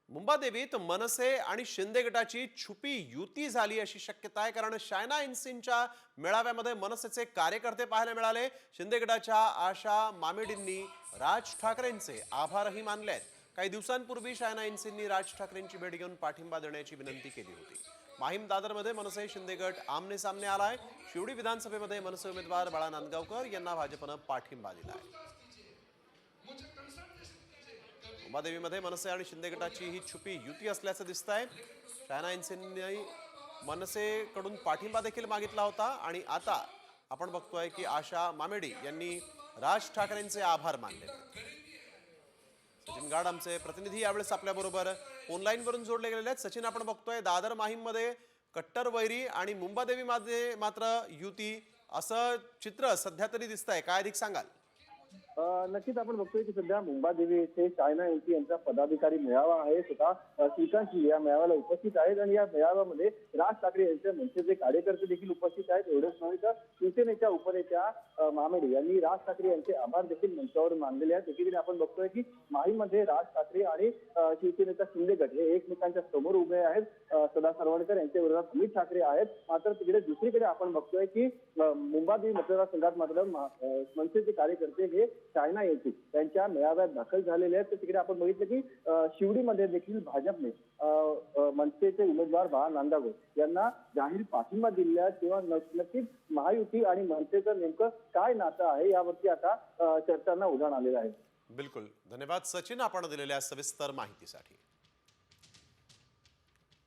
मुंबादेवीत मनसे आणि शिंदे गटाची छुपी युती झाली अशी शक्यता आहे, कारण शायना इन्सिनच्या मेळाव्यामध्ये मनसेचे कार्यकर्ते पाहायला मिळाले। शिंदे गटाच्या आशा मामेडींनी राज ठाकरेंचे आभारही मानले आहेत। काही दिवसांपूर्वी शायना इन्सिननी राज ठाकरेंची भेट घेऊन पाठिंबा देण्याची विनंती केली होती। माहीम दादरमध्ये मनसे शिंदे गट आमने सामने आलाय। शिवडी विधानसभेमध्ये मनसे उमेदवार बाळा नांदगावकर यांना भाजपनं पाठिंबा दिलाय। मुंबादेवीमध्ये मनसे आणि शिंदे गटाची ही छुपी युती असल्याचं दिसतंय। शायना इन्सिननी मनसेकडून पाठिंबा देखील मागितला होता आणि आता आपण बघतोय की आशा मामेडी यांनी राज ठाकरेंचे आभार मानले। सचिन गाड आमचे प्रतिनिधी यावेळेस आपल्याबरोबर ऑनलाईन वरून जोडले गेलेले आहेत। सचिन, आपण बघतोय दादर माहीम मध्ये कट्टर वैरी आणि मुंबादेवीमध्ये मात्र युती असं चित्र सध्या तरी दिसतंय, काय अधिक सांगाल? नक्कीच आपण बघतोय की सध्या मुंबादेवी येथे शायना इन्सिन यांचा पदाधिकारी मेळावा आहे। स्वतः श्रीकांत या मेळाव्याला उपस्थित आहेत आणि या मेळाव्यामध्ये राज ठाकरे यांचे मनसेचे कार्यकर्ते देखील उपस्थित आहेत। एवढंच नव्हे तर शिवसेनेच्या उपनेत्या मामेडी यांनी राज ठाकरे यांचे आभार देखील मंचावरून मानलेले आहेत। एकीकडे आपण बघतोय की माहीमध्ये राज ठाकरे आणि शिवसेनेचा शिंदे गट हे एकमेकांच्या समोर उभे आहेत। सदा सरवणकर यांच्या विरोधात अमित ठाकरे आहेत। मात्र तिकडे दुसरीकडे आपण बघतोय की मुंबादेवी मतदारसंघात मात्र मनसेचे कार्यकर्ते हे शायना इन्सिन त्यांच्या मेळाव्यात दाखल झालेले आहेत। तर तिकडे आपण बघितलं की शिवडीमध्ये देखील भाजपने मनसेचे उमेदवार बाळा नांदगावकर यांना जाहीर पाठिंबा दिला। किंवा नक्कीच महायुती आणि मनसेचं नेमकं काय नातं आहे यावरती आता चर्चांना उधाण आलेलं आहे। बिलकुल, धन्यवाद सचिन, आपण दिलेल्या सविस्तर माहितीसाठी।